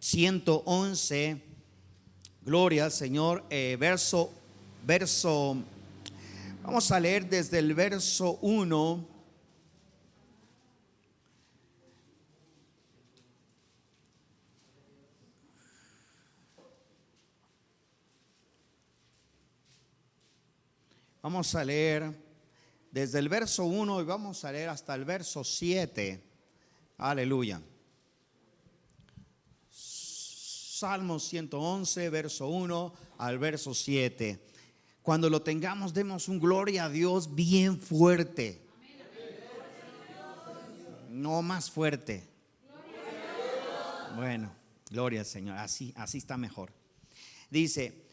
111, gloria al Señor, vamos a leer desde el verso 1. Vamos a leer desde el verso 1 y vamos a leer hasta el verso 7. Aleluya. Salmo 111, verso 1 al verso 7. Cuando lo tengamos, demos un gloria a Dios bien fuerte. No más fuerte. Bueno, gloria al Señor. Así está mejor. Dice,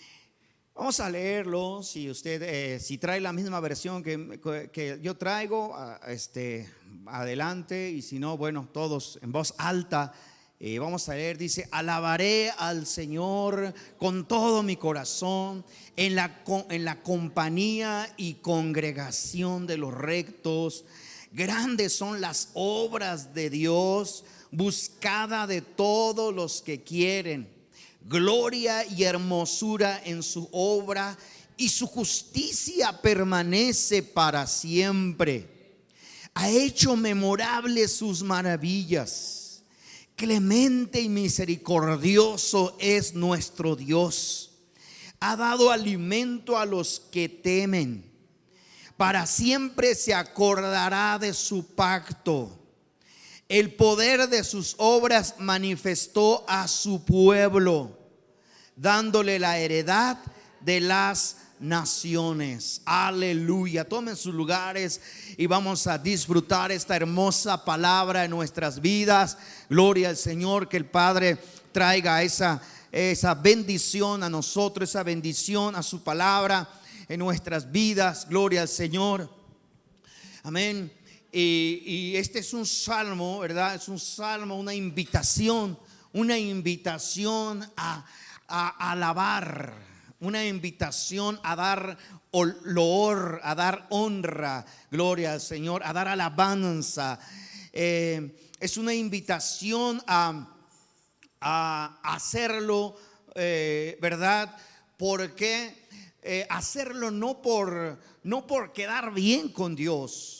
vamos a leerlo. Si usted si trae la misma versión que yo traigo, adelante. Y si no, bueno, todos en voz alta. Vamos a leer, dice: alabaré al Señor con todo mi corazón, en la compañía y congregación de los rectos. Grandes son las obras de Dios, buscada de todos los que quieren. Gloria y hermosura en su obra, y su justicia permanece para siempre. Ha hecho memorables sus maravillas. Clemente y misericordioso es nuestro Dios. Ha dado alimento a los que temen. Para siempre se acordará de su pacto. El poder de sus obras manifestó a su pueblo, dándole la heredad de las naciones. Aleluya. Tomen sus lugares y vamos a disfrutar esta hermosa palabra en nuestras vidas. Gloria al Señor. Que el Padre traiga esa bendición a nosotros, esa bendición a su palabra en nuestras vidas. Gloria al Señor. Amén. Y este es un salmo, ¿verdad? Es un salmo, una invitación a alabar, una invitación a dar loor, a dar honra, gloria al Señor, a dar alabanza. Es una invitación a hacerlo, ¿verdad? Porque hacerlo no por quedar bien con Dios.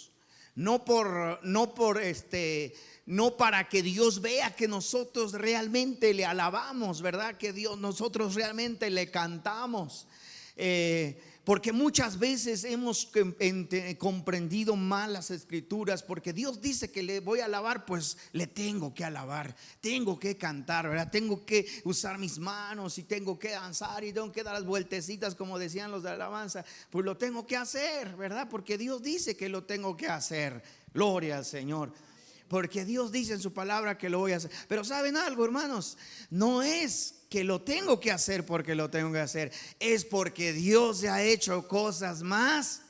No para que Dios vea que nosotros realmente le alabamos, ¿verdad? Que nosotros realmente le cantamos. Porque muchas veces hemos comprendido mal las escrituras. Porque Dios dice que le voy a alabar, pues le tengo que alabar, tengo que cantar, ¿verdad? Tengo que usar mis manos y tengo que danzar y tengo que dar las vueltecitas, como decían los de alabanza. Pues lo tengo que hacer, ¿verdad? Porque Dios dice que lo tengo que hacer. Gloria al Señor. Porque Dios dice en su palabra que lo voy a hacer. Pero ¿saben algo, hermanos? No es que lo tengo que hacer porque lo tengo que hacer. Es porque Dios ya ha hecho cosas más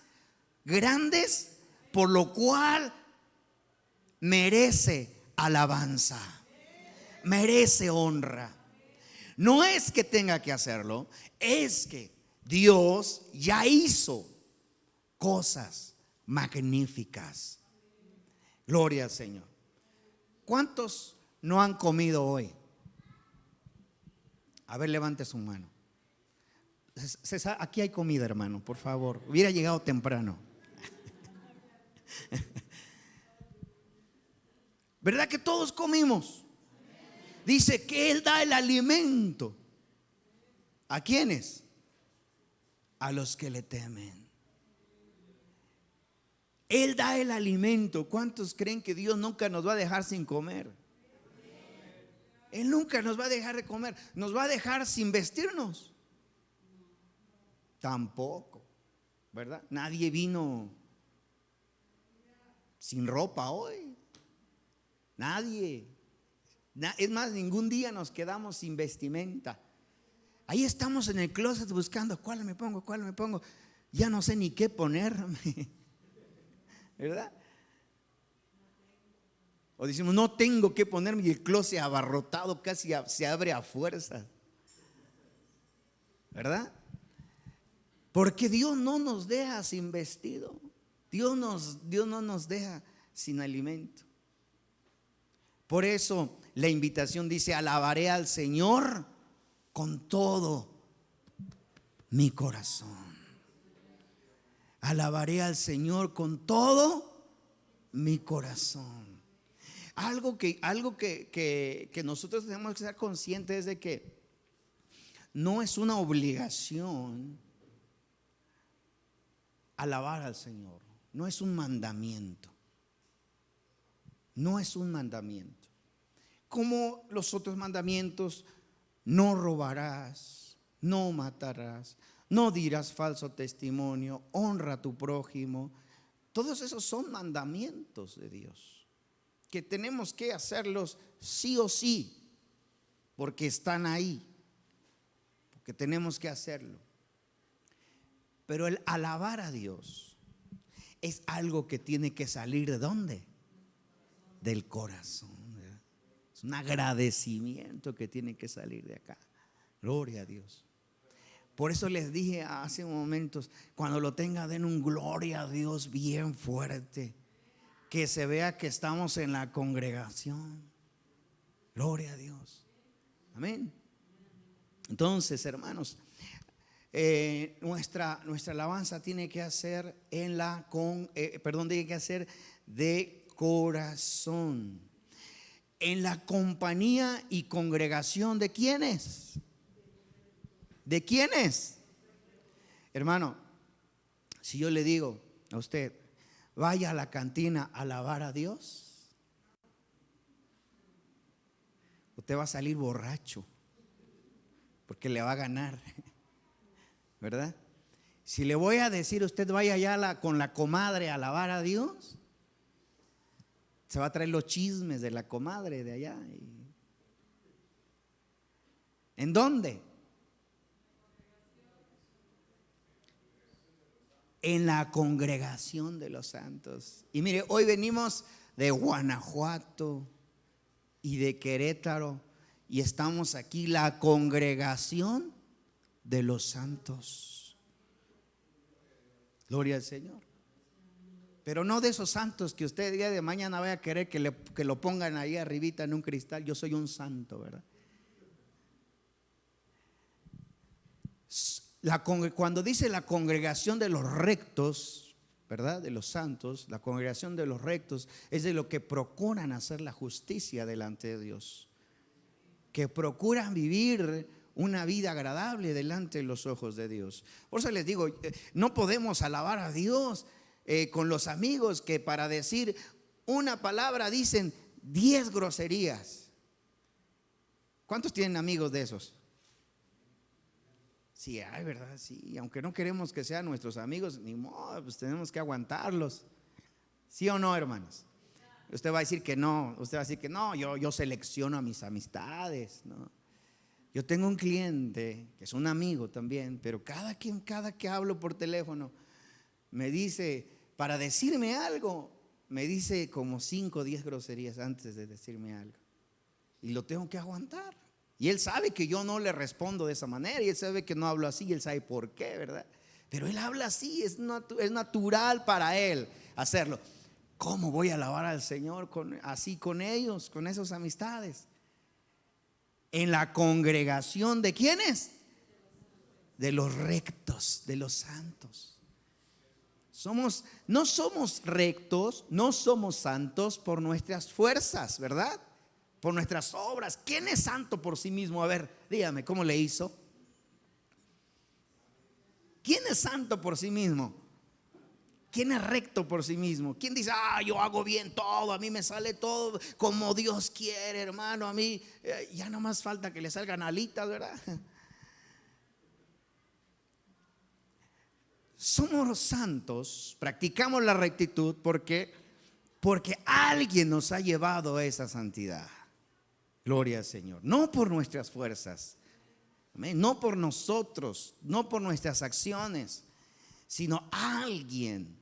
grandes, por lo cual merece alabanza, merece honra. No es que tenga que hacerlo, es que Dios ya hizo cosas magníficas. Gloria al Señor. ¿Cuántos no han comido hoy? A ver, levante su mano. César, aquí hay comida, hermano, por favor. Hubiera llegado temprano. ¿Verdad que todos comimos? Dice que Él da el alimento. ¿A quiénes? A los que le temen. Él da el alimento. ¿Cuántos creen que Dios nunca nos va a dejar sin comer? Él nunca nos va a dejar de comer. ¿Nos va a dejar sin vestirnos? Tampoco, ¿verdad? Nadie vino sin ropa hoy. Nadie. Es más, ningún día nos quedamos sin vestimenta. Ahí estamos en el closet buscando cuál me pongo. Ya no sé ni qué ponerme, ¿verdad? O decimos, no tengo que ponerme, y el closet abarrotado casi se abre a fuerza, ¿verdad? Porque Dios no nos deja sin vestido. Dios no nos deja sin alimento. Por eso la invitación dice: alabaré al Señor con todo mi corazón. Alabaré al Señor con todo mi corazón. Algo que nosotros tenemos que estar conscientes es de que no es una obligación alabar al Señor. No es un mandamiento. No es un mandamiento. Como los otros mandamientos: no robarás, no matarás, no dirás falso testimonio, honra a tu prójimo. Todos esos son mandamientos de Dios, que tenemos que hacerlos sí o sí, porque están ahí, porque tenemos que hacerlo. Pero el alabar a Dios es algo que tiene que salir ¿de dónde? Del corazón, ¿verdad? Es un agradecimiento que tiene que salir de acá. Gloria a Dios. Por eso les dije hace momentos: cuando lo tenga, den un gloria a Dios bien fuerte, que se vea que estamos en la congregación. Gloria a Dios. Amén. Entonces, hermanos, nuestra alabanza tiene que hacer tiene que hacer de corazón, en la compañía y congregación de ¿quiénes? ¿De quiénes? Hermano, si yo le digo a usted: vaya a la cantina a alabar a Dios, usted va a salir borracho, porque le va a ganar, ¿verdad? Si le voy a decir: usted vaya allá con la comadre a alabar a Dios, se va a traer los chismes de la comadre de allá. ¿En dónde? En la congregación de los santos. Y mire, hoy venimos de Guanajuato y de Querétaro, y estamos aquí, la congregación de los santos. Gloria al Señor. Pero no de esos santos que usted día de mañana vaya a querer que lo pongan ahí arribita en un cristal: yo soy un santo, ¿verdad? Cuando dice la congregación de los rectos, ¿verdad? De los santos, la congregación de los rectos es de los que procuran hacer la justicia delante de Dios, que procuran vivir una vida agradable delante de los ojos de Dios. Por eso les digo, no podemos alabar a Dios con los amigos que para decir una palabra dicen 10 groserías. ¿Cuántos tienen amigos de esos? Sí, hay, ¿verdad? Sí, aunque no queremos que sean nuestros amigos, ni modo, pues tenemos que aguantarlos. ¿Sí o no, hermanos? Usted va a decir que no, yo selecciono a mis amistades, ¿no? Yo tengo un cliente que es un amigo también, pero cada que hablo por teléfono me dice, para decirme algo, me dice como 5 o 10 groserías antes de decirme algo, y lo tengo que aguantar. Y él sabe que yo no le respondo de esa manera, y él sabe que no hablo así, y él sabe por qué, ¿verdad? Pero él habla así, es natural para él hacerlo. ¿Cómo voy a alabar al Señor así con ellos, con esas amistades? En la congregación de ¿quiénes? De los rectos, de los santos. No somos rectos, no somos santos por nuestras fuerzas, ¿verdad? Por nuestras obras. ¿Quién es santo por sí mismo? A ver, dígame, ¿cómo le hizo? ¿Quién es santo por sí mismo? ¿Quién es recto por sí mismo? ¿Quién dice, yo hago bien todo, a mí me sale todo como Dios quiere, hermano? A mí ya no más falta que le salgan alitas, ¿verdad? Somos santos, practicamos la rectitud porque alguien nos ha llevado a esa santidad. Gloria al Señor. No por nuestras fuerzas, no por nosotros, no por nuestras acciones, sino alguien,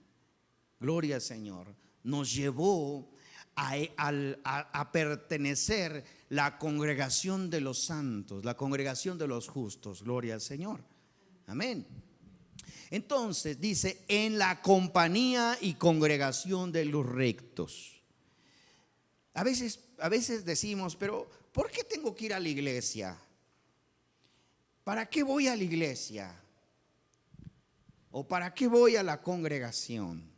gloria al Señor, nos llevó a pertenecer la congregación de los santos, la congregación de los justos. Gloria al Señor. Amén. Entonces dice, en la compañía y congregación de los rectos. A veces a veces decimos, pero ¿por qué tengo que ir a la iglesia? ¿Para qué voy a la iglesia? ¿O para qué voy a la congregación?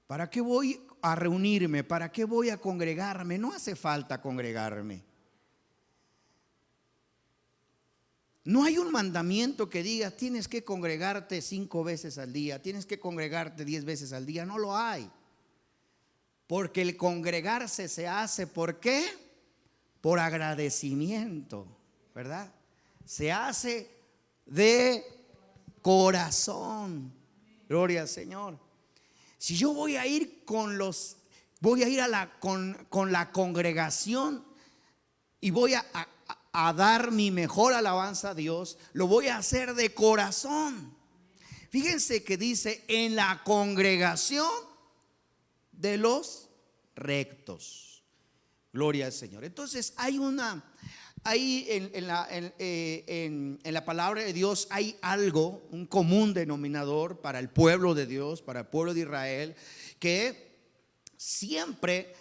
¿Para qué voy a reunirme? ¿Para qué voy a congregarme? No hace falta congregarme. No hay un mandamiento que diga tienes que congregarte 5 veces al día, tienes que congregarte 10 veces al día. No lo hay. Porque el congregarse se hace, ¿por qué? Por agradecimiento, ¿verdad? Se hace de corazón. Gloria al Señor. Si yo voy a ir con la congregación y voy a dar mi mejor alabanza a Dios, lo voy a hacer de corazón. Fíjense que dice en la congregación de los rectos. Gloria al Señor. Entonces ahí en la palabra de Dios hay algo, un común denominador para el pueblo de Dios, para el pueblo de Israel, que siempre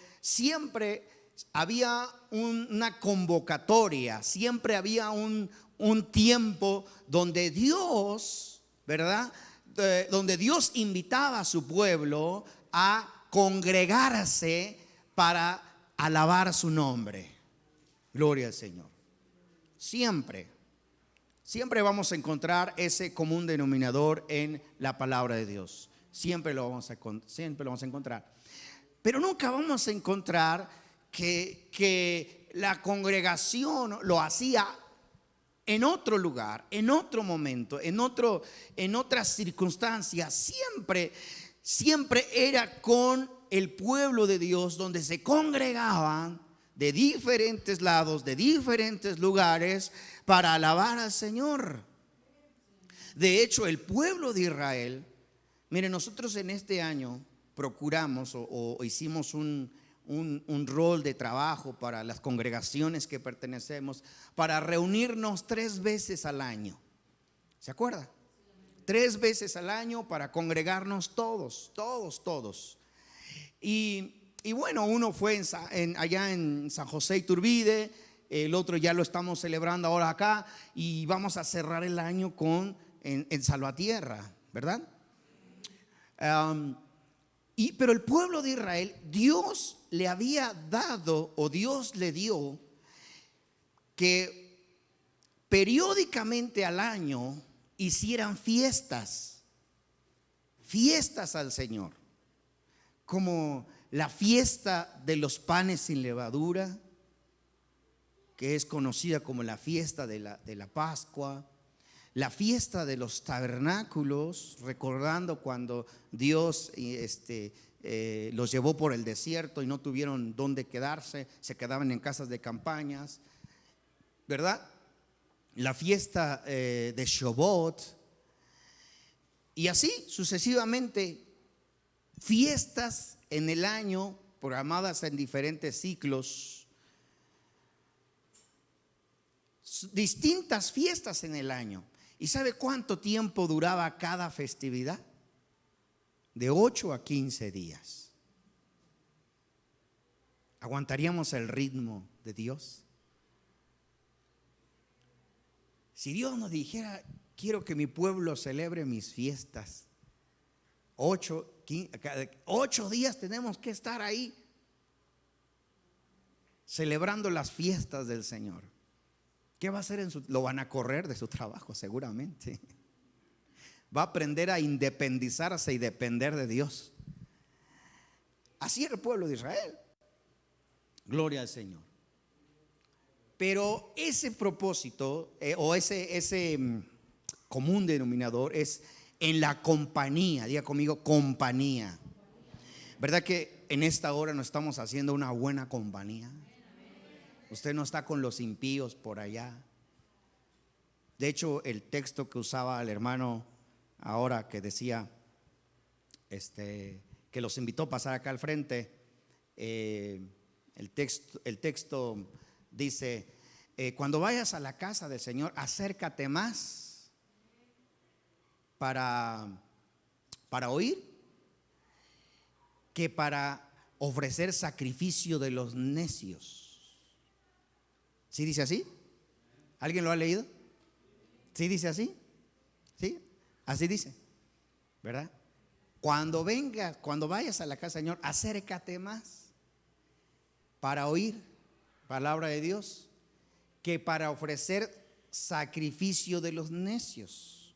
había una convocatoria, siempre había un tiempo donde Dios, ¿verdad? Donde Dios invitaba a su pueblo a congregarse para alabar su nombre. Gloria al Señor. Siempre vamos a encontrar ese común denominador en la palabra de Dios. Siempre lo vamos a encontrar. Pero nunca vamos a encontrar que la congregación lo hacía en otro lugar, en otro momento, en otras circunstancias. Siempre era con el pueblo de Dios, donde se congregaban de diferentes lados, de diferentes lugares, para alabar al Señor. De hecho, el pueblo de Israel, miren, nosotros en este año procuramos o hicimos un rol de trabajo para las congregaciones que pertenecemos, para reunirnos 3 veces al año. ¿Se acuerda? 3 veces al año para congregarnos todos. Y bueno, uno fue allá en San José Iturbide, el otro ya lo estamos celebrando ahora acá, y vamos a cerrar el año en Salvatierra, ¿verdad? Pero el pueblo de Israel, Dios le había dado, o Dios le dio, que periódicamente al año hicieran fiestas al Señor, como la fiesta de los panes sin levadura, que es conocida como la fiesta de la Pascua, la fiesta de los tabernáculos, recordando cuando Dios los llevó por el desierto y no tuvieron dónde quedarse, se quedaban en casas de campañas, ¿verdad? La fiesta de Shavuot, y así sucesivamente, fiestas en el año programadas en diferentes ciclos, distintas fiestas en el año. ¿Y sabe cuánto tiempo duraba cada festividad? De 8 a 15 días. ¿Aguantaríamos el ritmo de Dios? Si Dios nos dijera, quiero que mi pueblo celebre mis fiestas, 8 días tenemos que estar ahí celebrando las fiestas del Señor. ¿Qué va a hacer? Lo van a correr de su trabajo seguramente. Va a aprender a independizarse y depender de Dios. Así era el pueblo de Israel. Gloria al Señor. Pero ese propósito o ese común denominador es en la compañía. Diga conmigo, compañía. ¿Verdad que en esta hora nos estamos haciendo una buena compañía? Usted no está con los impíos por allá. De hecho, el texto que usaba el hermano ahora, que decía que los invitó a pasar acá al frente, el texto dice, cuando vayas a la casa del Señor, acércate más para oír que para ofrecer sacrificio de los necios. ¿Sí dice así? ¿Alguien lo ha leído? ¿Sí dice así? ¿Sí? Así dice, ¿verdad? Cuando vengas, cuando vayas a la casa del Señor, acércate más para oír palabra de Dios que para ofrecer sacrificio de los necios.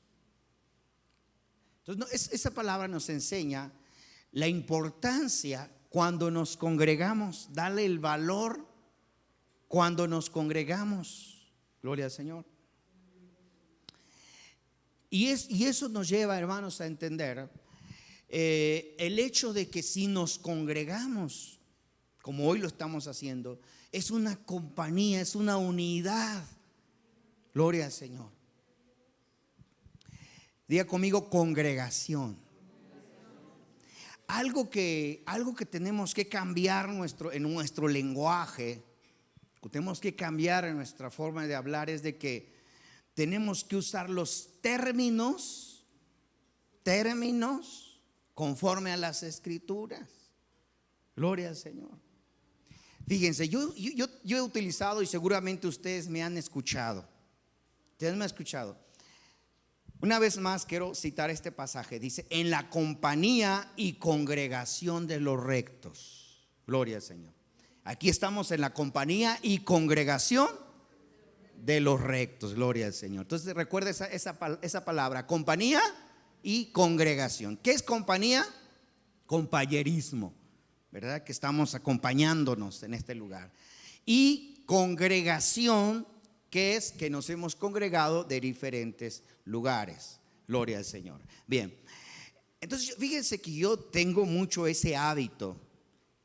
Entonces, esa palabra nos enseña la importancia cuando nos congregamos, darle el valor cuando nos congregamos. Gloria al Señor. Y eso nos lleva, hermanos, a entender el hecho de que si nos congregamos, como hoy lo estamos haciendo, es una compañía, es una unidad. Gloria al Señor. Diga conmigo, congregación. Algo que tenemos que cambiar en nuestro lenguaje, tenemos que cambiar en nuestra forma de hablar, es de que tenemos que usar los términos conforme a las Escrituras. Gloria al Señor. Fíjense, yo he utilizado, y seguramente ustedes me han escuchado. Ustedes me han escuchado. Una vez más quiero citar este pasaje. Dice: en la compañía y congregación de los rectos. Gloria al Señor. Aquí estamos en la compañía y congregación de los rectos. Gloria al Señor. Entonces recuerda esa palabra, compañía y congregación. ¿Qué es compañía? Compañerismo, ¿verdad? Que estamos acompañándonos en este lugar. Y congregación, que es que nos hemos congregado de diferentes lugares. Gloria al Señor. Bien, entonces fíjense que yo tengo mucho ese hábito,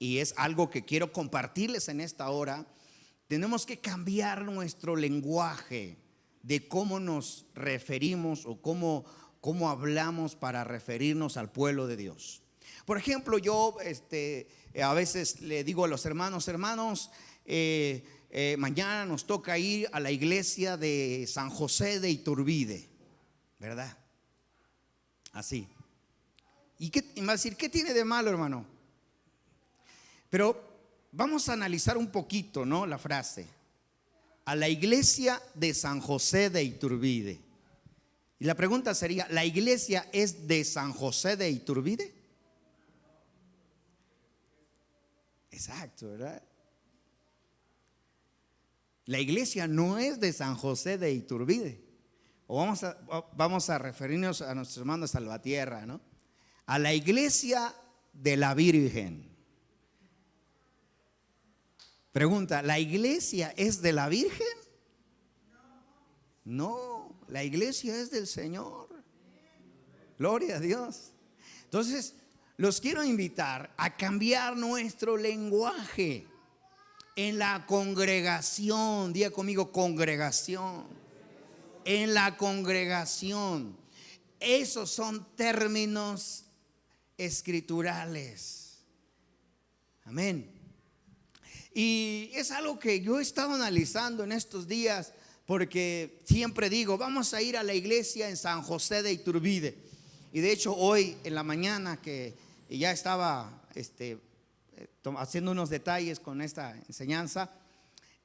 y es algo que quiero compartirles en esta hora. Tenemos que cambiar nuestro lenguaje de cómo nos referimos o cómo hablamos para referirnos al pueblo de Dios. Por ejemplo, yo a veces le digo a los hermanos, mañana nos toca ir a la iglesia de San José de Iturbide, ¿verdad? Así. ¿Y me va a decir, qué tiene de malo, hermano? Pero vamos a analizar un poquito, ¿no? La frase: a la iglesia de San José de Iturbide. Y la pregunta sería: ¿la iglesia es de San José de Iturbide? Exacto, ¿verdad? La iglesia no es de San José de Iturbide. O vamos a referirnos a nuestros hermanos de Salvatierra, ¿no? A la iglesia de la Virgen. Pregunta: ¿la iglesia es de la Virgen? No, la iglesia es del Señor. Gloria a Dios. Entonces, los quiero invitar a cambiar nuestro lenguaje en la congregación. Diga conmigo, congregación. En la congregación. Esos son términos escriturales. Amén. Y es algo que yo he estado analizando en estos días, porque siempre digo, vamos a ir a la iglesia en San José de Iturbide. Y de hecho hoy en la mañana, que ya estaba haciendo unos detalles con esta enseñanza,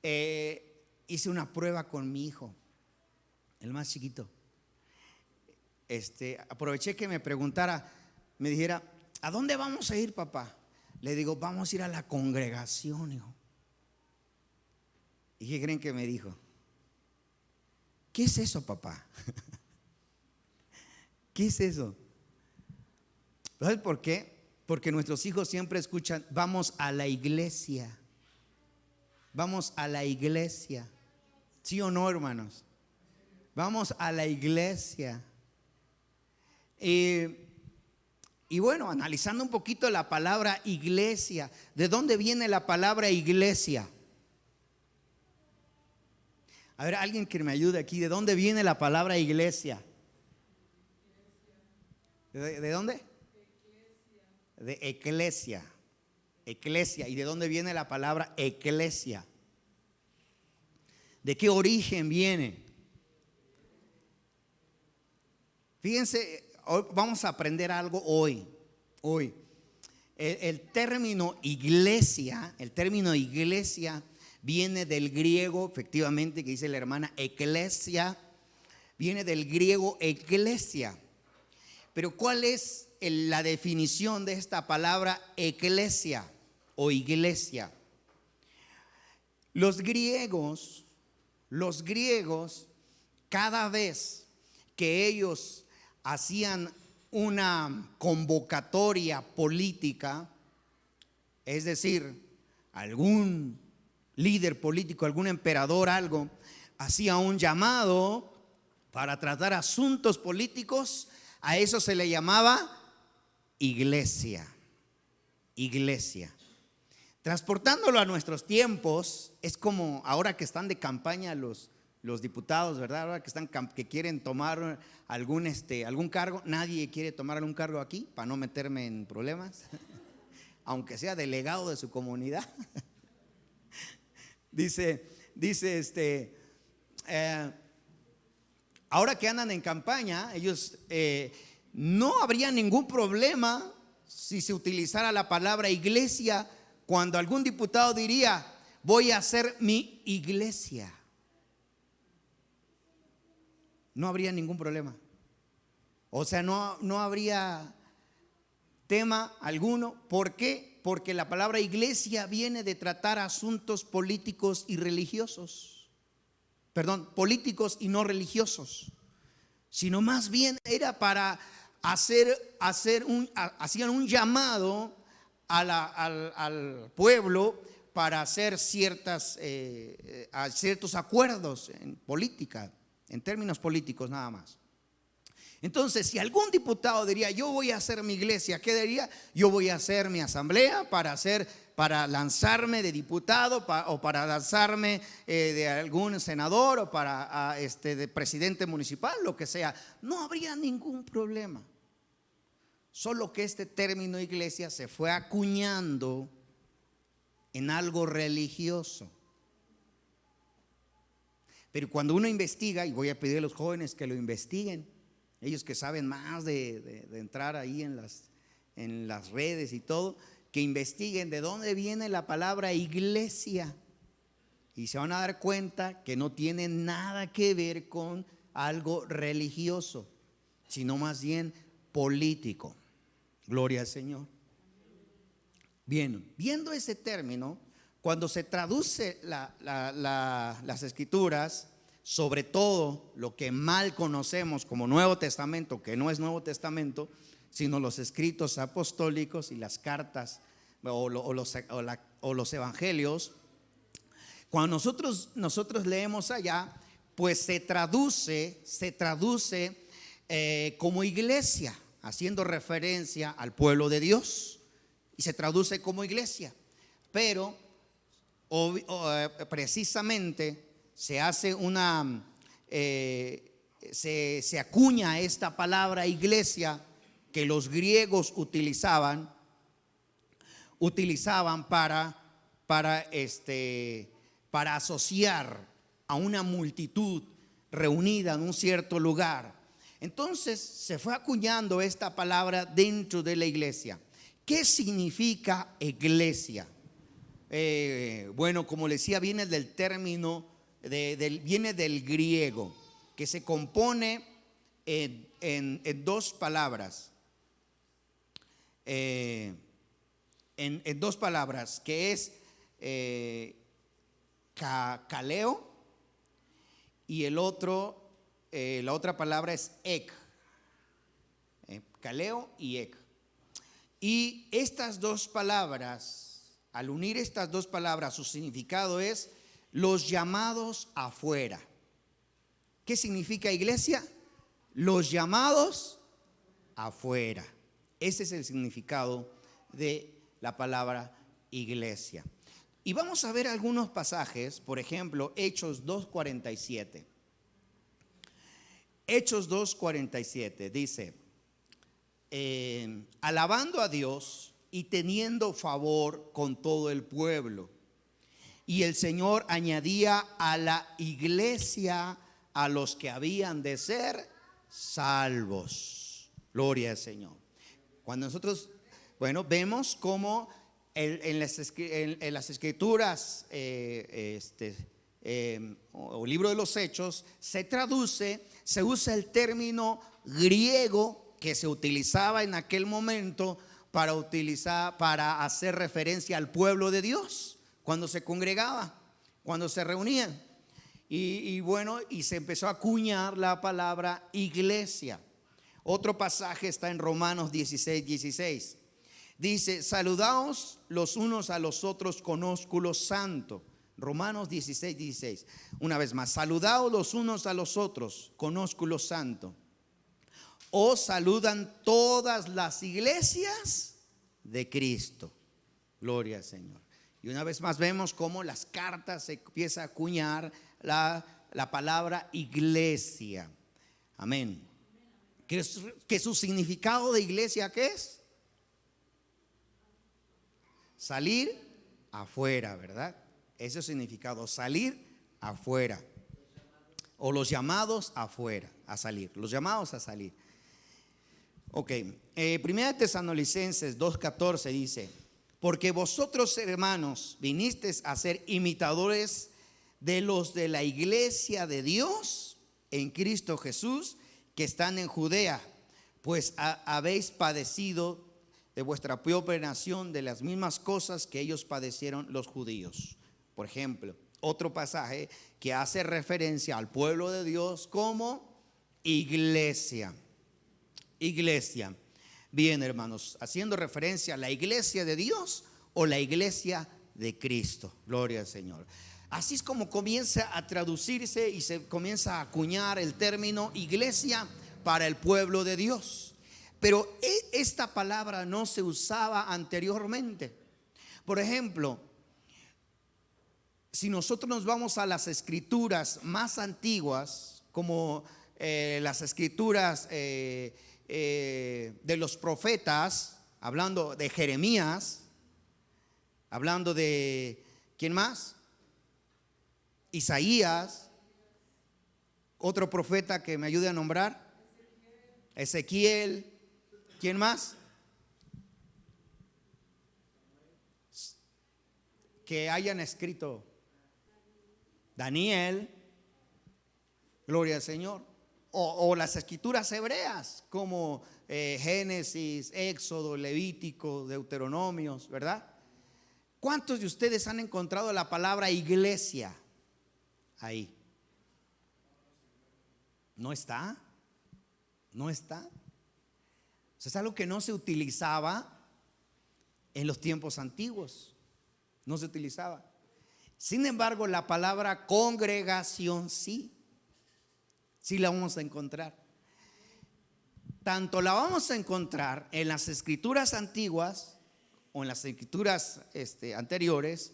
hice una prueba con mi hijo, el más chiquito. Aproveché que me preguntara, me dijera: ¿a dónde vamos a ir, papá? Le digo: vamos a ir a la congregación, hijo. ¿Y qué creen que me dijo? ¿Qué es eso, papá? ¿Qué es eso? ¿Sabes por qué? Porque nuestros hijos siempre escuchan: vamos a la iglesia. Vamos a la iglesia. ¿Sí o no, hermanos? Vamos a la iglesia. Y bueno, analizando un poquito la palabra iglesia, ¿de dónde viene la palabra iglesia? A ver, alguien que me ayude aquí, ¿de dónde viene la palabra iglesia? ¿De dónde? De eclesia. Eclesia. ¿Y de dónde viene la palabra eclesia? ¿De qué origen viene? Fíjense, hoy vamos a aprender algo hoy. El término iglesia, viene del griego, efectivamente, que dice la hermana, eclesia, viene del griego eclesia. Pero ¿cuál es la definición de esta palabra eclesia o iglesia? Los griegos, cada vez que ellos hacían una convocatoria política, es decir, algún líder político, algún emperador, algo, hacía un llamado para tratar asuntos políticos, a eso se le llamaba iglesia. Transportándolo a nuestros tiempos, es como ahora que están de campaña los diputados, ¿verdad? Ahora que quieren tomar algún cargo. Nadie quiere tomar algún cargo aquí para no meterme en problemas, aunque sea delegado de su comunidad. Dice, ahora que andan en campaña, ellos no habría ningún problema si se utilizara la palabra iglesia, cuando algún diputado diría: voy a hacer mi iglesia. No habría ningún problema. O sea, no habría tema alguno. ¿Por qué? Porque la palabra iglesia viene de tratar asuntos políticos y religiosos. Perdón, políticos y no religiosos. Sino más bien era para hacían un llamado al pueblo para hacer ciertos acuerdos en política, en términos políticos nada más. Entonces, si algún diputado diría: yo voy a hacer mi iglesia, ¿qué diría? Yo voy a hacer mi asamblea para lanzarme de diputado o para lanzarme de algún senador o para de presidente municipal, lo que sea. No habría ningún problema. Solo que este término iglesia se fue acuñando en algo religioso. Pero cuando uno investiga, y voy a pedir a los jóvenes que lo investiguen, ellos que saben más de entrar ahí en las redes y todo, que investiguen de dónde viene la palabra iglesia, y se van a dar cuenta que no tiene nada que ver con algo religioso, sino más bien político. Gloria al Señor. Bien, viendo ese término, cuando se traduce las escrituras, sobre todo lo que mal conocemos como Nuevo Testamento, que no es Nuevo Testamento, sino los escritos apostólicos y las cartas o los evangelios, cuando nosotros leemos allá, pues se traduce como iglesia, haciendo referencia al pueblo de Dios, y se traduce como iglesia. Pero precisamente se hace se acuña esta palabra iglesia, que los griegos utilizaban para asociar a una multitud reunida en un cierto lugar. Entonces se fue acuñando esta palabra dentro de la iglesia. ¿Qué significa iglesia? Bueno, como les decía, viene del término, viene del griego, que se compone en dos palabras. En dos palabras, que es kaleo, y la otra palabra es ek. Kaleo y ek. Y estas dos palabras, al unir estas dos palabras, su significado es los llamados afuera. ¿Qué significa iglesia? Los llamados afuera. Ese es el significado de la palabra iglesia. Y vamos a ver algunos pasajes, por ejemplo, Hechos 2:47. Hechos 2:47 dice: alabando a Dios y teniendo favor con todo el pueblo. Y el Señor añadía a la iglesia a los que habían de ser salvos. Gloria al Señor. Cuando nosotros Bueno, vemos cómo en las escrituras o libro de los Hechos se usa el término griego que se utilizaba en aquel momento para hacer referencia al pueblo de Dios cuando se congregaba, cuando se reunían. Y bueno, y se empezó a acuñar la palabra iglesia. Otro pasaje está en Romanos 16:16. Dice: saludaos los unos a los otros con ósculo santo. Romanos 16:16. Una vez más, saludaos los unos a los otros con ósculo santo. Os saludan todas las iglesias de Cristo. Gloria al Señor. Y una vez más vemos cómo las cartas se empieza a acuñar la palabra iglesia. Amén. Que su significado de iglesia, ¿qué es? Salir afuera, ¿verdad? Ese es el significado, salir afuera. O los llamados afuera, a salir. Los llamados a salir. Ok, Primera Tesalonicenses 2:14 dice: porque vosotros, hermanos, vinisteis a ser imitadores de los de la iglesia de Dios en Cristo Jesús, que están en Judea, pues habéis padecido de vuestra propia nación de las mismas cosas que ellos padecieron los judíos. Por ejemplo, otro pasaje que hace referencia al pueblo de Dios como iglesia. Iglesia. Bien, hermanos, haciendo referencia a la iglesia de Dios o la iglesia de Cristo. Gloria al Señor. Así es como comienza a traducirse y se comienza a acuñar el término iglesia para el pueblo de Dios. Pero esta palabra no se usaba anteriormente. Por ejemplo, si nosotros nos vamos a las escrituras más antiguas, como las escrituras de los profetas, hablando de Jeremías, hablando de ¿quién más? Isaías. Otro profeta que me ayude a nombrar: Ezequiel. ¿Quién más? Que hayan escrito. Daniel. Gloria al Señor. O las escrituras hebreas como Génesis, Éxodo, Levítico, Deuteronomios, ¿verdad? ¿Cuántos de ustedes han encontrado la palabra iglesia ahí? ¿No está? ¿No está? O sea, es algo que no se utilizaba en los tiempos antiguos. No se utilizaba. Sin embargo, la palabra congregación sí la vamos a encontrar. Tanto la vamos a encontrar en las escrituras antiguas o en las escrituras anteriores,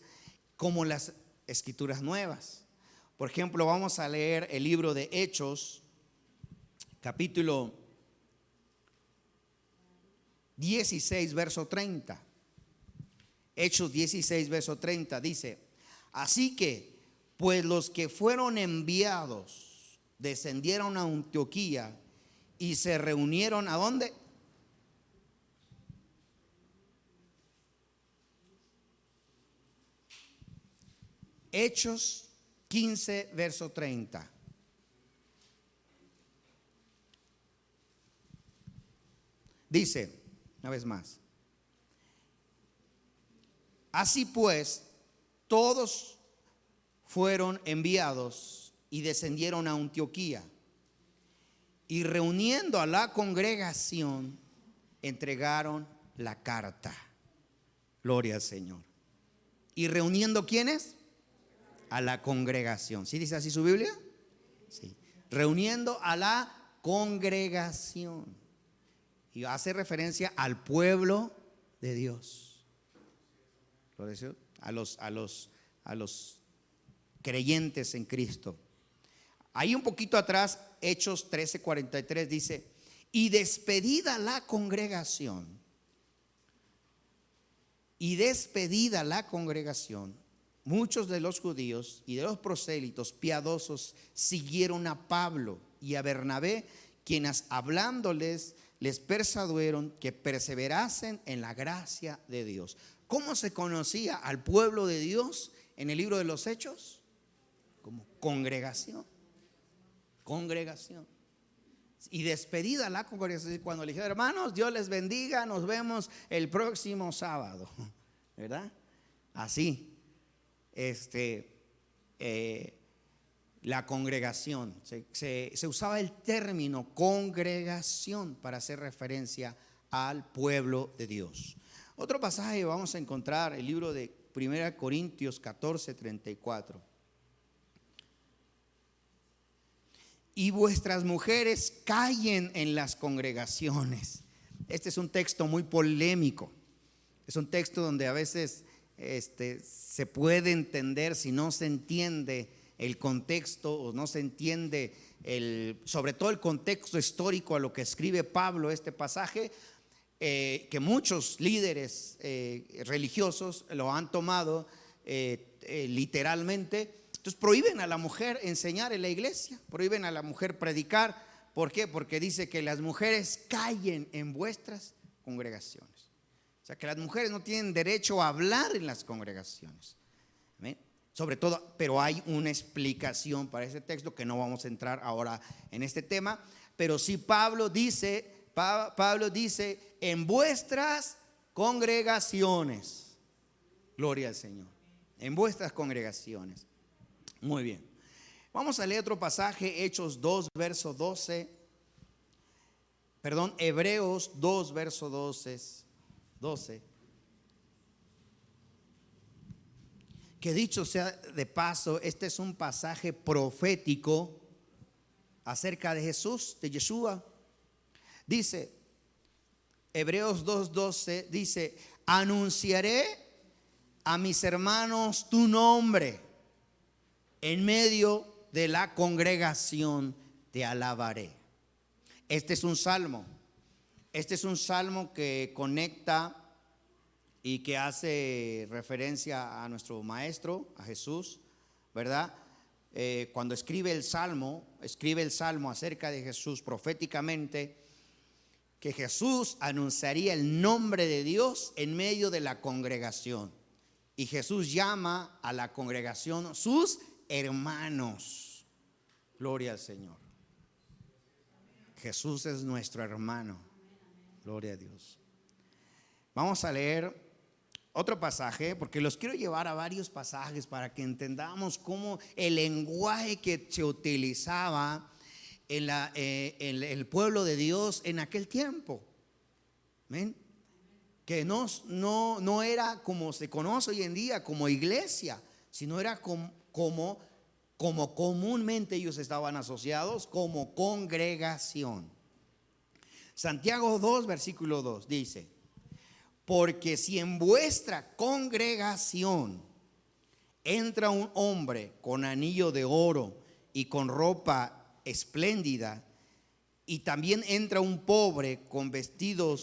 como en las escrituras nuevas. Por ejemplo, vamos a leer el libro de Hechos, capítulo 16, verso 30. Hechos 16, verso 30 dice: así que, pues los que fueron enviados descendieron a Antioquía y se reunieron ¿a dónde? Hechos 15, verso 30. Dice, una vez más: así pues, todos fueron enviados y descendieron a Antioquía, y reuniendo a la congregación, entregaron la carta. Gloria al Señor. ¿Y reuniendo quiénes? A la congregación. ¿Sí dice así su Biblia? Sí. Reuniendo a la congregación. Y hace referencia al pueblo de Dios. A los creyentes en Cristo. Ahí un poquito atrás, Hechos 13:43 dice: y despedida la congregación, muchos de los judíos y de los prosélitos piadosos siguieron a Pablo y a Bernabé, quienes hablándoles les persuadieron que perseverasen en la gracia de Dios. ¿Cómo se conocía al pueblo de Dios en el libro de los Hechos? Como congregación. Congregación. Y despedida la congregación, cuando le dijeron: hermanos, Dios les bendiga, nos vemos el próximo sábado, ¿verdad? Así, la congregación, se usaba el término congregación para hacer referencia al pueblo de Dios. Otro pasaje vamos a encontrar el libro de 1 Corintios 14:34. Y vuestras mujeres callen en las congregaciones. Este es un texto muy polémico. Es un texto donde a veces se puede entender, si no se entiende el contexto o no se entiende sobre todo el contexto histórico a lo que escribe Pablo este pasaje, que muchos líderes religiosos lo han tomado literalmente. Entonces prohíben a la mujer enseñar en la iglesia, prohíben a la mujer predicar. ¿Por qué? Porque dice que las mujeres callen en vuestras congregaciones. O sea, que las mujeres no tienen derecho a hablar en las congregaciones. ¿Amén? Sobre todo, pero hay una explicación para ese texto que no vamos a entrar ahora en este tema. Pero sí Pablo dice en vuestras congregaciones. Gloria al Señor. En vuestras congregaciones. Muy bien. Vamos a leer otro pasaje, Hechos 2, verso 12. Perdón, Hebreos 2, verso 12. Que dicho sea de paso, este es un pasaje profético acerca de Jesús, de Yeshua. Dice, Hebreos 2:12, dice: anunciaré a mis hermanos tu nombre, en medio de la congregación te alabaré. Este es un salmo. Este es un salmo que conecta y que hace referencia a nuestro maestro, a Jesús, ¿verdad? Cuando escribe el salmo acerca de Jesús proféticamente, que Jesús anunciaría el nombre de Dios en medio de la congregación. Y Jesús llama a la congregación sus hermanos. Gloria al Señor. Jesús es nuestro hermano. Gloria a Dios. Vamos a leer otro pasaje, porque los quiero llevar a varios pasajes para que entendamos cómo el lenguaje que se utilizaba en el pueblo de Dios en aquel tiempo. ¿Ven? Que no era como se conoce hoy en día como iglesia, sino era como comúnmente ellos estaban asociados, como congregación. Santiago 2, versículo 2 dice: porque si en vuestra congregación entra un hombre con anillo de oro y con ropa espléndida, y también entra un pobre con vestido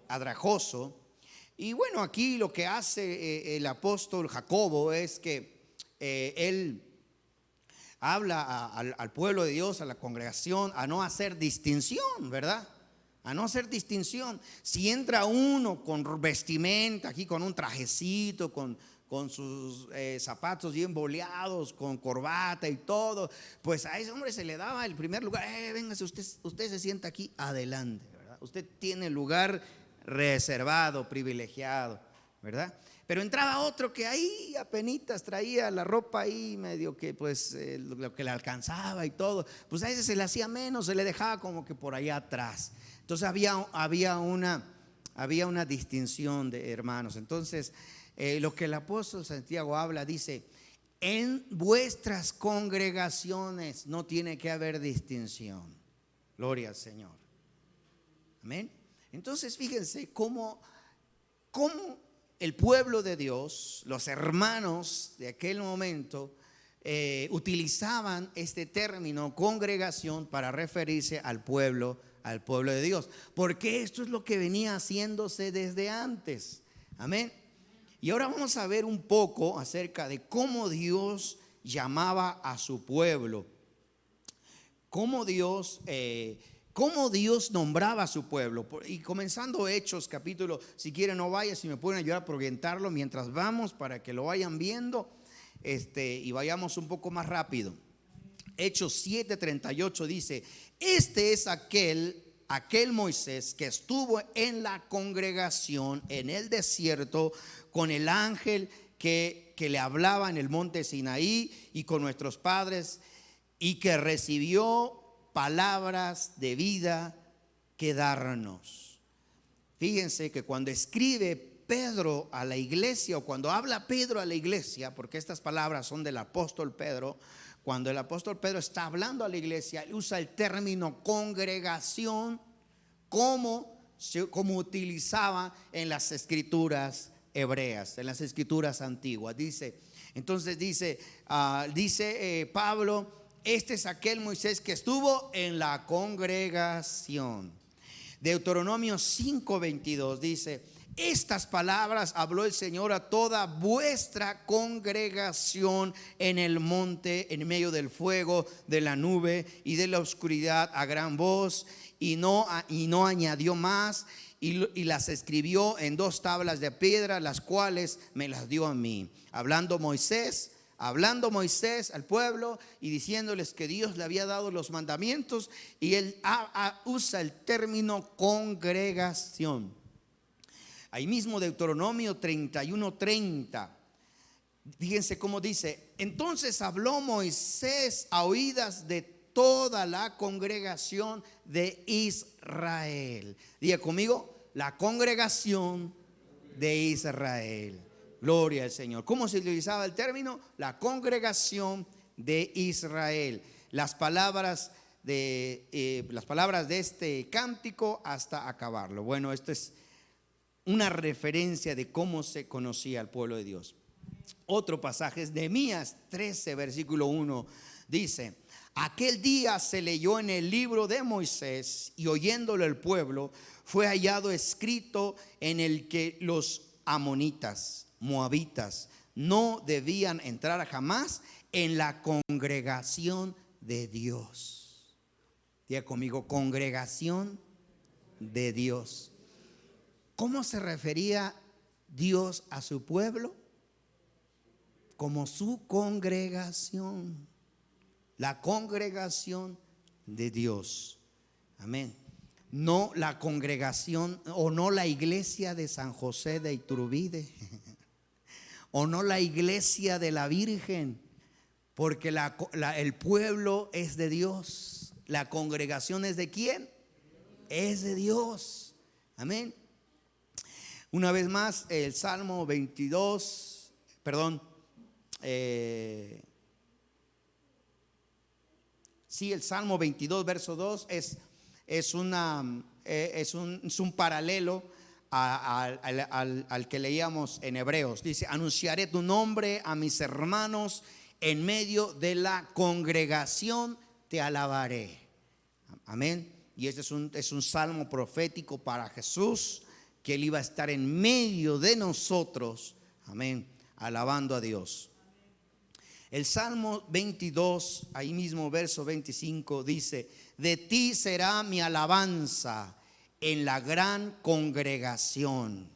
andrajoso. Y bueno, aquí lo que hace el apóstol Jacobo es que él habla al pueblo de Dios, a la congregación, a no hacer distinción, ¿verdad? A no hacer distinción. Si entra uno con vestimenta, aquí con un trajecito, con sus zapatos bien boleados, con corbata y todo, pues a ese hombre se le daba el primer lugar. Véngase, usted se sienta aquí adelante, ¿verdad? Usted tiene lugar reservado, privilegiado, ¿verdad? Pero entraba otro que ahí apenitas traía la ropa ahí medio que pues lo que le alcanzaba y todo, pues a ese se le hacía menos, se le dejaba como que por allá atrás. Entonces había una distinción de hermanos. Entonces lo que el apóstol Santiago habla, dice: en vuestras congregaciones no tiene que haber distinción. Gloria al Señor. Amén. Entonces fíjense cómo el pueblo de Dios, los hermanos de aquel momento, utilizaban este término congregación para referirse al pueblo de Dios, porque esto es lo que venía haciéndose desde antes. Amén. Y ahora vamos a ver un poco acerca de cómo Dios llamaba a su pueblo cómo Dios nombraba a su pueblo. Y comenzando Hechos capítulo, si quieren no vayan, si me pueden ayudar a proyectarlo mientras vamos para que lo vayan viendo, y vayamos un poco más rápido. Hechos 7:38 dice: este es aquel Moisés que estuvo en la congregación en el desierto con el ángel que le hablaba en el monte Sinaí y con nuestros padres, y que recibió palabras de vida que darnos. Fíjense que cuando escribe Pedro a la iglesia, o cuando habla Pedro a la iglesia, porque estas palabras son del apóstol Pedro, cuando el apóstol Pedro está hablando a la iglesia, él usa el término congregación como utilizaba en las escrituras hebreas, en las escrituras antiguas. Entonces dice Pablo: este es aquel Moisés que estuvo en la congregación. Deuteronomio 5:22 dice: estas palabras habló el Señor a toda vuestra congregación en el monte, en medio del fuego, de la nube y de la oscuridad, a gran voz. Y no añadió más, y las escribió en 2 tablas de piedra, las cuales me las dio a mí. Hablando Moisés al pueblo y diciéndoles que Dios le había dado los mandamientos, y él usa el término congregación. Ahí mismo Deuteronomio 31:30. Fíjense cómo dice: entonces habló Moisés a oídas de toda la congregación de Israel. Diga conmigo: la congregación de Israel. Gloria al Señor. ¿Cómo se utilizaba el término? La congregación de Israel. Las palabras de este cántico hasta acabarlo. Bueno, esto es una referencia de cómo se conocía al pueblo de Dios. Otro pasaje es Nehemías 13, versículo 1. Dice: aquel día se leyó en el libro de Moisés, y oyéndolo el pueblo, fue hallado escrito en el que los amonitas, moabitas, no debían entrar jamás en la congregación de Dios. Diga conmigo: congregación de Dios. ¿Cómo se refería Dios a su pueblo? Como su congregación. La congregación de Dios. Amén. No la congregación, o no la iglesia de San José de Iturbide, o no la iglesia de la Virgen, porque el pueblo es de Dios. La congregación es de ¿quién? Es de Dios. Amén. Una vez más, el Salmo 22, el Salmo 22, verso 2 es un paralelo al que leíamos en Hebreos. Dice: anunciaré tu nombre a mis hermanos, en medio de la congregación te alabaré. Amén. Y este es un salmo profético para Jesús, que él iba a estar en medio de nosotros, amén, alabando a Dios. El Salmo 22, ahí mismo verso 25 dice: de ti será mi alabanza en la gran congregación.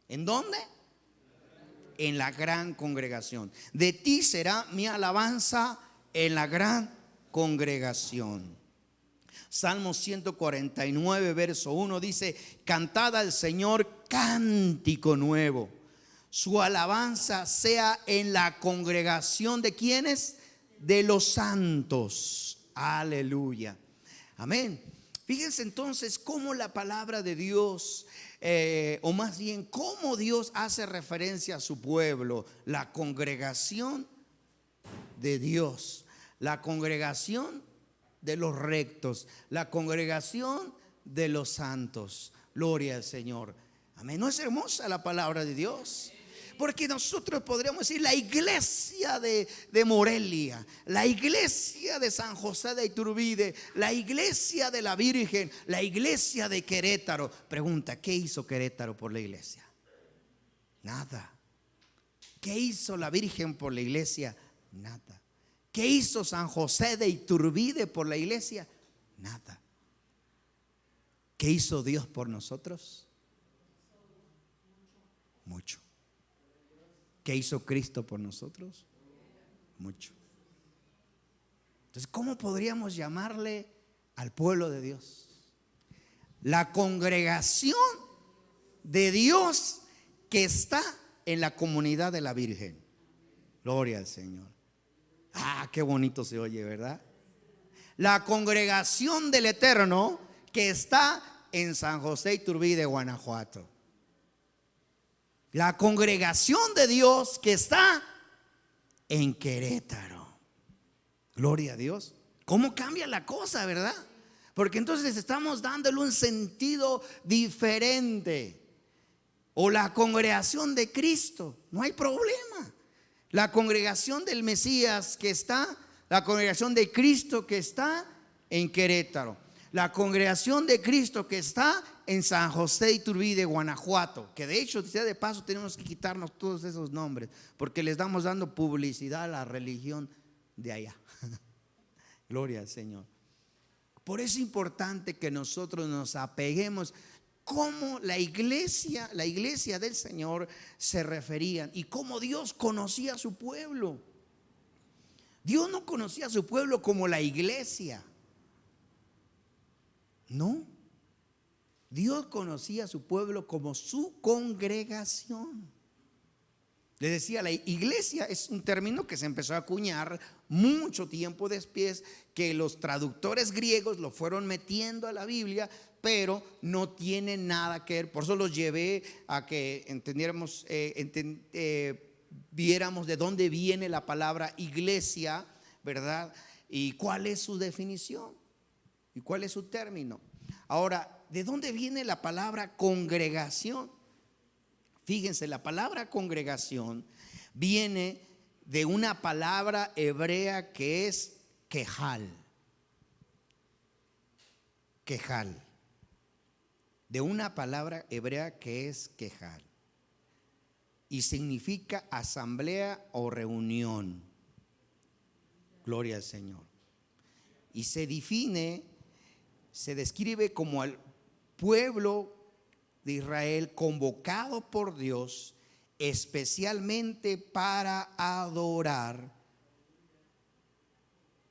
¿En dónde? En la gran congregación. De ti será mi alabanza en la gran congregación. Salmo 149, verso 1 dice: cantad al Señor cántico nuevo. Su alabanza sea en la congregación de ¿quiénes? De los santos. Aleluya. Amén. Fíjense entonces cómo la palabra de Dios, o más bien cómo Dios hace referencia a su pueblo. La congregación de Dios, la congregación de los rectos, la congregación de los santos. Gloria al Señor. Amén. ¿No es hermosa la palabra de Dios? Porque nosotros podríamos decir la iglesia de Morelia, la iglesia de San José de Iturbide, la iglesia de la Virgen, la iglesia de Querétaro. Pregunta: ¿qué hizo Querétaro por la iglesia? Nada. ¿Qué hizo la Virgen por la iglesia? Nada. ¿Qué hizo San José de Iturbide por la iglesia? Nada. ¿Qué hizo Dios por nosotros? Mucho. ¿Qué hizo Cristo por nosotros? Mucho. Entonces, ¿cómo podríamos llamarle al pueblo de Dios? La congregación de Dios que está en la comunidad de la Virgen. Gloria al Señor. Ah, qué bonito se oye, ¿verdad? La congregación del Eterno que está en San José Iturbide, Guanajuato. La congregación de Dios que está en Querétaro. Gloria a Dios. ¿Cómo cambia la cosa, verdad? Porque entonces estamos dándole un sentido diferente. O la congregación de Cristo, no hay problema. La congregación del Mesías que está, la congregación de Cristo que está en Querétaro. La congregación de Cristo que está en San José Iturbide, Guanajuato. Que de hecho, de paso, tenemos que quitarnos todos esos nombres, porque le estamos dando publicidad a la religión de allá. Gloria al Señor. Por eso es importante que nosotros nos apeguemos cómo la iglesia del Señor se referían y cómo Dios conocía a su pueblo. Dios no conocía a su pueblo como la iglesia. No. Dios conocía a su pueblo como su congregación. Les decía, la iglesia es un término que se empezó a acuñar mucho tiempo después, que los traductores griegos lo fueron metiendo a la Biblia, pero no tiene nada que ver. Por eso los llevé a que entendiéramos, viéramos de dónde viene la palabra iglesia, ¿verdad? Y cuál es su definición y cuál es su término. Ahora, ¿de dónde viene la palabra congregación? Fíjense, la palabra congregación viene de una palabra hebrea que es quejal. Quejal. De una palabra hebrea que es quejal. Y significa asamblea o reunión. Gloria al Señor. Y se describe como al pueblo de Israel convocado por Dios especialmente para adorar.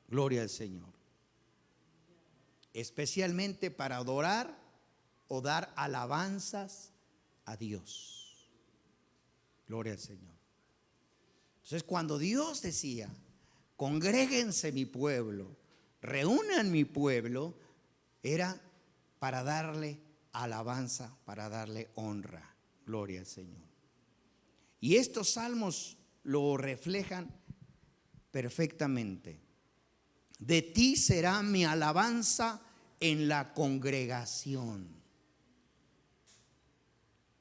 Gloria al Señor. Especialmente para adorar o dar alabanzas a Dios. Gloria al Señor. Entonces, cuando Dios decía, congréguense mi pueblo, reúnan mi pueblo, era para darle alabanza, para darle honra. Gloria al Señor. Y estos salmos lo reflejan perfectamente. De ti será mi alabanza en la congregación.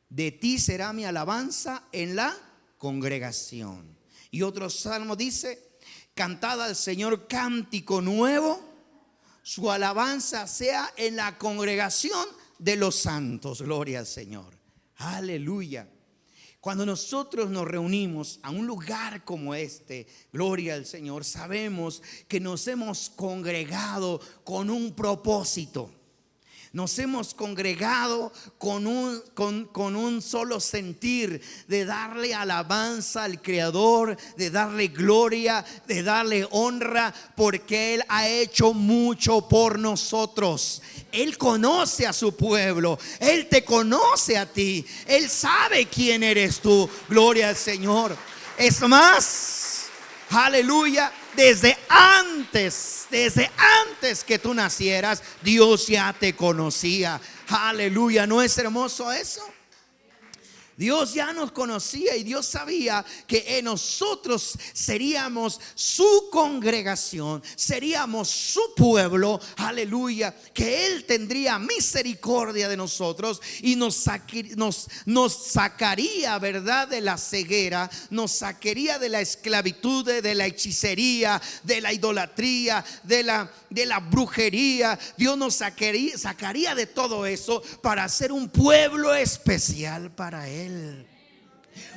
De ti será mi alabanza en la congregación. Y otro salmo dice, cantad al Señor cántico nuevo, su alabanza sea en la congregación de los santos. Gloria al Señor. Aleluya. Cuando nosotros nos reunimos a un lugar como este, gloria al Señor, sabemos que nos hemos congregado con un propósito. Nos hemos congregado con un solo sentir de darle alabanza al Creador, de darle gloria, de darle honra, porque Él ha hecho mucho por nosotros. Él conoce a su pueblo, Él te conoce a ti, Él sabe quién eres tú. Gloria al Señor. Es más, aleluya, desde antes que tú nacieras, Dios ya te conocía. Aleluya, ¿no es hermoso eso? Dios ya nos conocía y Dios sabía que nosotros seríamos su congregación, seríamos su pueblo, aleluya, que Él tendría misericordia de nosotros y nos sacaría, ¿verdad?, de la ceguera, nos sacaría de la esclavitud, de la hechicería, de la idolatría, de la brujería. Dios nos sacaría de todo eso para ser un pueblo especial para Él.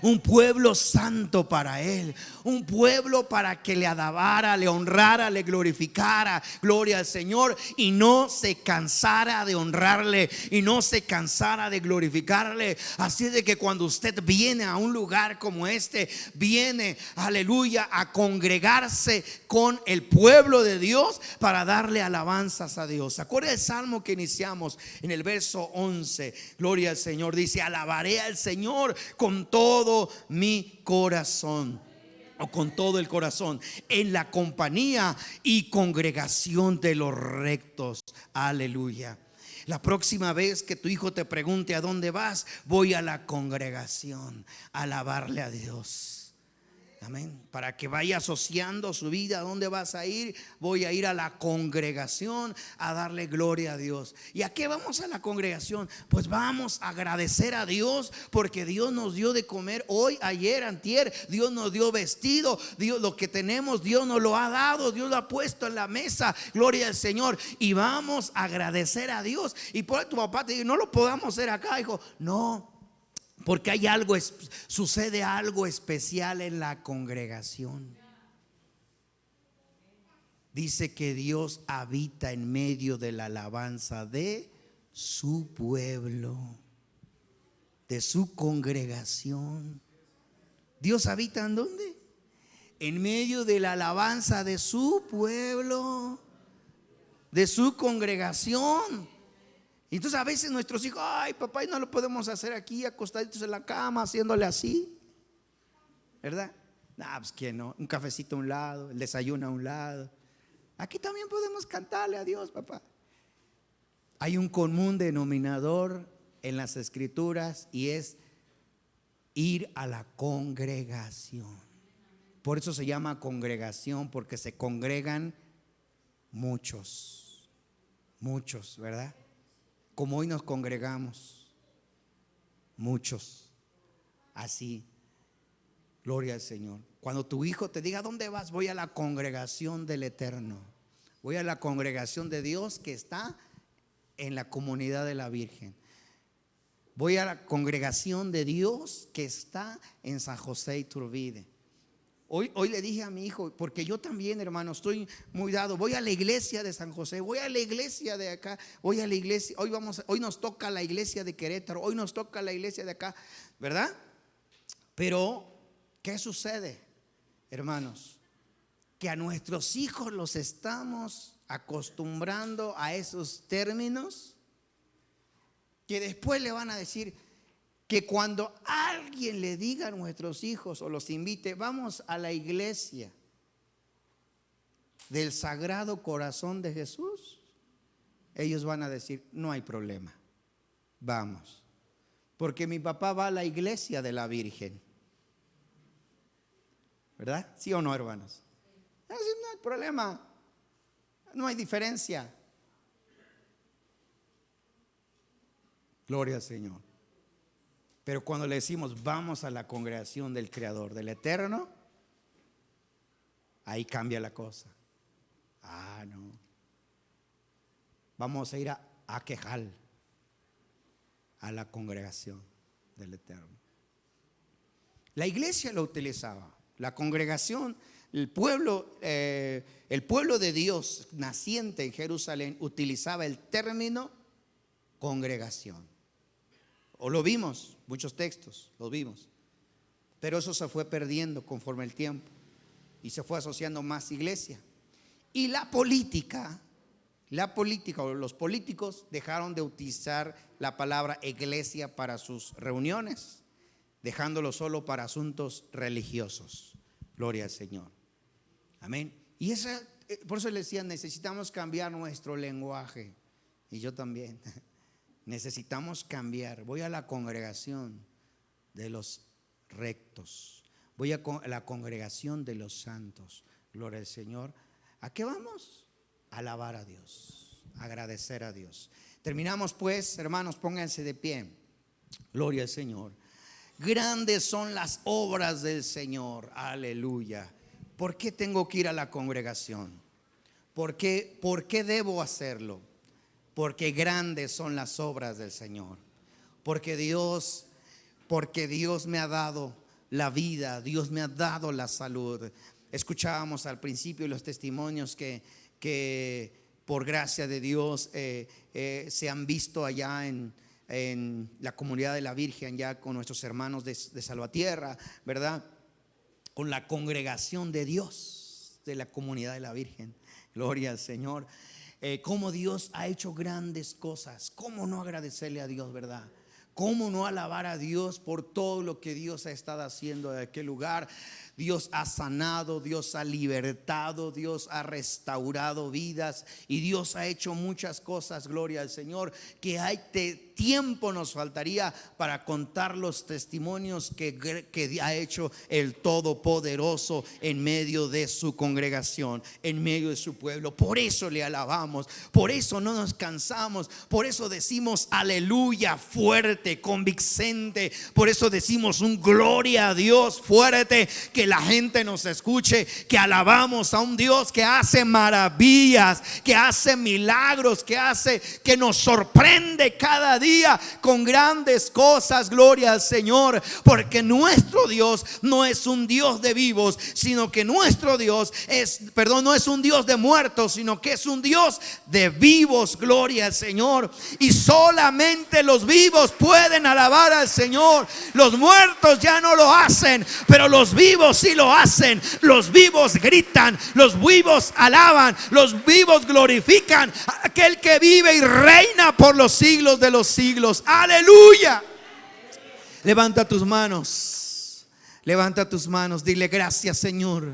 Un pueblo santo para Él. Un pueblo para que le alabara, le honrara, le glorificara. Gloria al Señor. Y no se cansara de honrarle. Y no se cansara de glorificarle. Así de que cuando usted viene a un lugar como este, viene, aleluya, a congregarse con el pueblo de Dios para darle alabanzas a Dios. ¿Se acuerda el salmo que iniciamos en el verso 11? Gloria al Señor. Dice: alabaré al Señor con todo mi corazón, o con todo el corazón, en la compañía y congregación de los rectos. Aleluya. La próxima vez que tu hijo te pregunte a dónde vas, voy a la congregación a alabarle a Dios. Amén. Para que vaya asociando su vida. ¿A dónde vas a ir? Voy a ir a la congregación a darle gloria a Dios. ¿Y a qué vamos a la congregación? Pues vamos a agradecer a Dios porque Dios nos dio de comer hoy, ayer, antier. Dios nos dio vestido. Dios, lo que tenemos, Dios nos lo ha dado. Dios lo ha puesto en la mesa. Gloria al Señor. Y vamos a agradecer a Dios. Y por ahí tu papá te dice: no lo podamos hacer acá, hijo. No. Porque hay algo, sucede algo especial en la congregación. Dice que Dios habita en medio de la alabanza de su pueblo, de su congregación. ¿Dios habita en dónde? En medio de la alabanza de su pueblo, de su congregación. Entonces a veces nuestros hijos: ay, papá, y no lo podemos hacer aquí acostaditos en la cama haciéndole así, ¿verdad? Pues que no, un cafecito a un lado, el desayuno a un lado. Aquí también podemos cantarle a Dios, papá. Hay un común denominador en las escrituras y es ir a la congregación. Por eso se llama congregación, porque se congregan muchos, ¿verdad? Como hoy nos congregamos muchos, así. Gloria al Señor. Cuando tu hijo te diga: ¿dónde vas? Voy a la congregación del Eterno. Voy a la congregación de Dios que está en la comunidad de la Virgen. Voy a la congregación de Dios que está en San José Iturbide. Hoy le dije a mi hijo, porque yo también, hermano, estoy muy dado. Voy a la iglesia de San José, voy a la iglesia de acá, voy a la iglesia. Hoy nos toca la iglesia de Querétaro, hoy nos toca la iglesia de acá, ¿verdad? Pero ¿qué sucede, hermanos? Que a nuestros hijos los estamos acostumbrando a esos términos, que después le van a decir, que cuando alguien le diga a nuestros hijos o los invite: vamos a la iglesia del Sagrado Corazón de Jesús, ellos van a decir: no hay problema, vamos, porque mi papá va a la iglesia de la Virgen, ¿verdad? ¿Sí o no, hermanos? No hay problema, no hay diferencia. Gloria al Señor. Pero cuando le decimos: vamos a la congregación del Creador, del Eterno, ahí cambia la cosa. No. Vamos a ir a Quejal, a la congregación del Eterno. La iglesia lo utilizaba, la congregación, el pueblo de Dios naciente en Jerusalén utilizaba el término congregación. O lo vimos, muchos textos, lo vimos. Pero eso se fue perdiendo conforme el tiempo y se fue asociando más iglesia. Y la política o los políticos dejaron de utilizar la palabra iglesia para sus reuniones, dejándolo solo para asuntos religiosos. Gloria al Señor. Amén. Y por eso les decía: necesitamos cambiar nuestro lenguaje. Y yo también. Necesitamos cambiar. Voy a la congregación de los rectos. Voy a la congregación de los santos. Gloria al Señor. ¿A qué vamos? A alabar a Dios, a agradecer a Dios. Terminamos pues, hermanos, pónganse de pie. Gloria al Señor. Grandes son las obras del Señor. Aleluya. ¿Por qué tengo que ir a la congregación? ¿Por qué debo hacerlo? Porque grandes son las obras del Señor. Porque Dios porque Dios me ha dado la vida, Dios me ha dado la salud. Escuchábamos al principio los testimonios que por gracia de Dios se han visto allá en la comunidad de la Virgen, ya con nuestros hermanos de Salvatierra, ¿verdad? Con la congregación de Dios, de la comunidad de la Virgen. Gloria al Señor. Cómo Dios ha hecho grandes cosas. Cómo no agradecerle a Dios, ¿verdad? Cómo no alabar a Dios por todo lo que Dios ha estado haciendo en aquel lugar. Dios ha sanado, Dios ha libertado, Dios ha restaurado vidas y Dios ha hecho muchas cosas, gloria al Señor, que tiempo nos faltaría para contar los testimonios que ha hecho el Todopoderoso en medio de su congregación, en medio de su pueblo. Por eso le alabamos, por eso no nos cansamos, por eso decimos aleluya fuerte, convincente, por eso decimos un gloria a Dios fuerte, que la gente nos escuche, que alabamos a un Dios que hace maravillas, que hace milagros, que nos sorprende cada día con grandes cosas. Gloria al Señor, porque nuestro Dios no es un Dios de vivos, sino que nuestro Dios no es un Dios de muertos, sino que es un Dios de vivos. Gloria al Señor. Y solamente los vivos pueden alabar al Señor. Los muertos ya no lo hacen, pero los vivos sí lo hacen. Los vivos gritan, los vivos alaban, los vivos glorifican a aquel que vive y reina por los siglos de los siglos. Aleluya. Levanta tus manos, levanta tus manos, dile gracias, Señor,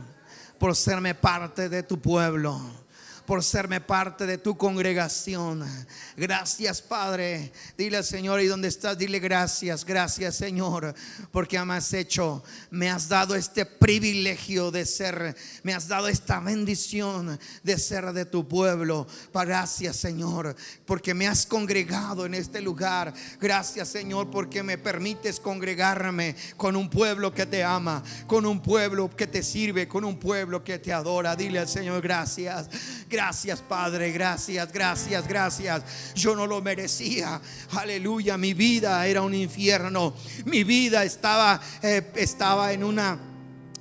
por serme parte de tu pueblo, por serme parte de tu congregación. Gracias, Padre. Dile al Señor, y donde estás, dile gracias, gracias, Señor, porque me has dado este privilegio de ser, me has dado esta bendición de ser de tu pueblo. Gracias, Señor, porque me has congregado en este lugar. Gracias, Señor, porque me permites congregarme con un pueblo que te ama, con un pueblo que te sirve, con un pueblo que te adora. Dile al Señor gracias. Gracias, Padre, gracias, gracias, gracias. Yo no lo merecía. Aleluya, mi vida era un infierno. Mi vida estaba en una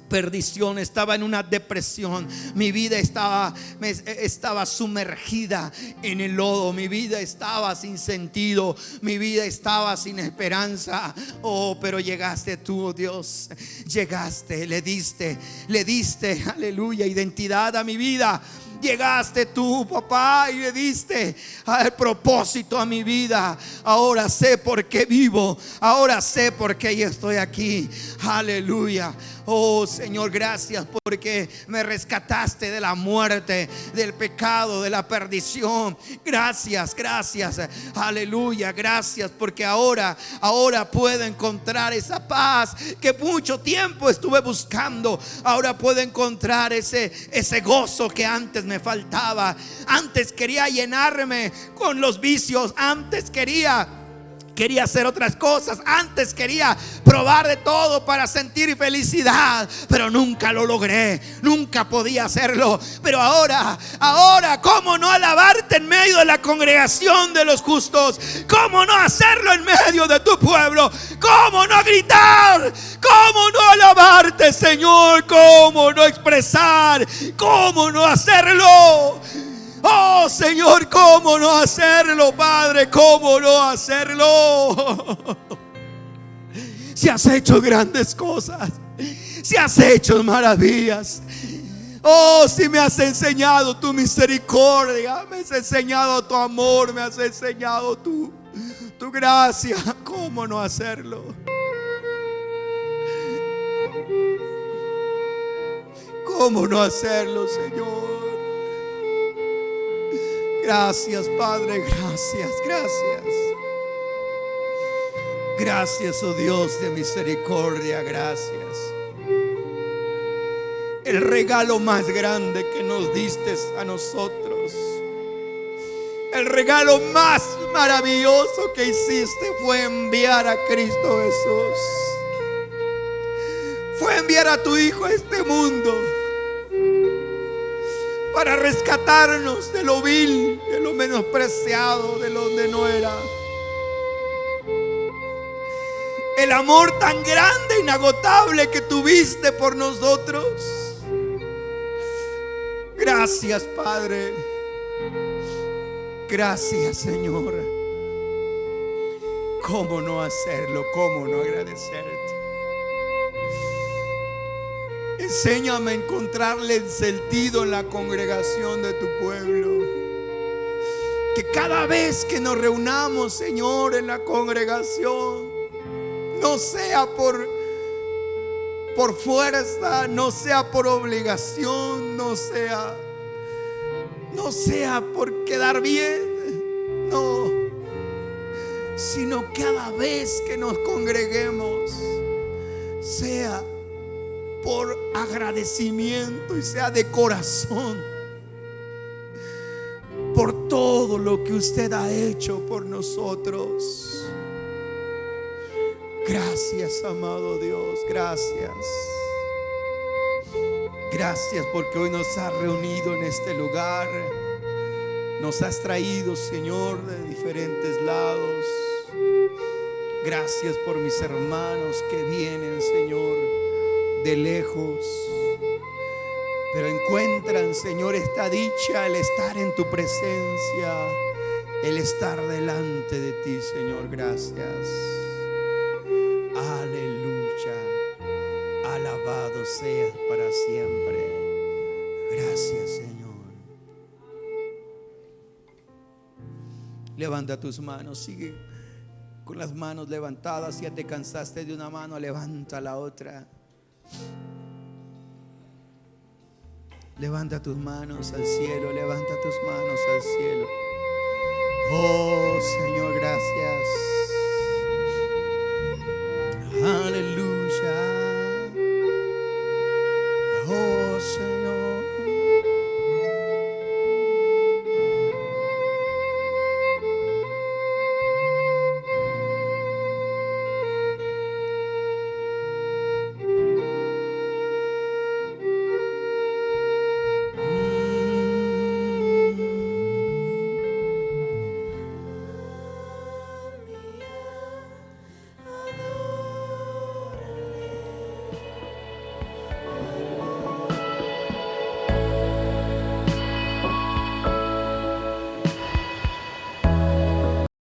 perdición, estaba en una depresión. Mi vida estaba sumergida en el lodo. Mi vida estaba sin sentido. Mi vida estaba sin esperanza. Oh, pero llegaste tú, Dios. Llegaste, le diste, aleluya, identidad a mi vida. Llegaste tú, papá, y le diste el propósito a mi vida. Ahora sé por qué vivo. Ahora sé por qué yo estoy aquí. Aleluya. Oh, Señor, gracias porque me rescataste de la muerte, del pecado, de la perdición. Gracias, gracias. Aleluya, gracias porque ahora puedo encontrar esa paz que mucho tiempo estuve buscando. Ahora puedo encontrar ese gozo que antes me faltaba. Antes quería llenarme con los vicios. Antes quería hacer otras cosas. Antes quería probar de todo para sentir felicidad, pero nunca lo logré. Nunca podía hacerlo. Pero ahora, ¿cómo no alabarte en medio de la congregación de los justos? ¿Cómo no hacerlo en medio de tu pueblo? ¿Cómo no gritar? ¿Cómo no alabarte, Señor? ¿Cómo no expresar? ¿Cómo no hacerlo? Oh, Señor, ¿cómo no hacerlo, Padre? ¿Cómo no hacerlo? Si has hecho grandes cosas, si has hecho maravillas. Oh, si me has enseñado tu misericordia, me has enseñado tu amor, me has enseñado tu gracia. ¿Cómo no hacerlo? ¿Cómo no hacerlo, Señor? Gracias, Padre, gracias, gracias. Gracias, oh Dios de misericordia, gracias. El regalo más grande que nos diste a nosotros, el regalo más maravilloso que hiciste fue enviar a Cristo Jesús. Fue enviar a tu Hijo a este mundo para rescatarnos de lo vil, de lo menospreciado, de donde no era. el amor tan grande, inagotable que tuviste por nosotros. Gracias, Padre. Gracias, Señor. ¿Cómo no hacerlo? ¿Cómo no agradecerte? Enséñame a encontrarle el sentido en la congregación de tu pueblo. Que cada vez que nos reunamos, Señor, en la congregación, no sea por fuerza, no sea por obligación, no sea por quedar bien, no, sino cada vez que nos congreguemos sea por agradecimiento y sea de corazón por todo lo que usted ha hecho por nosotros. Gracias, amado Dios, gracias. Gracias porque hoy nos has reunido en este lugar. Nos has traído, Señor, de diferentes lados. Gracias por mis hermanos que vienen, Señor, de lejos, pero encuentran, Señor, esta dicha, el estar en tu presencia, el estar delante de ti, Señor. Gracias. Aleluya. Alabado seas para siempre. Gracias, Señor. Levanta tus manos, sigue con las manos levantadas. Si ya te cansaste de una mano, levanta la otra. Levanta tus manos al cielo, levanta tus manos al cielo. Oh, Señor, gracias. Aleluya.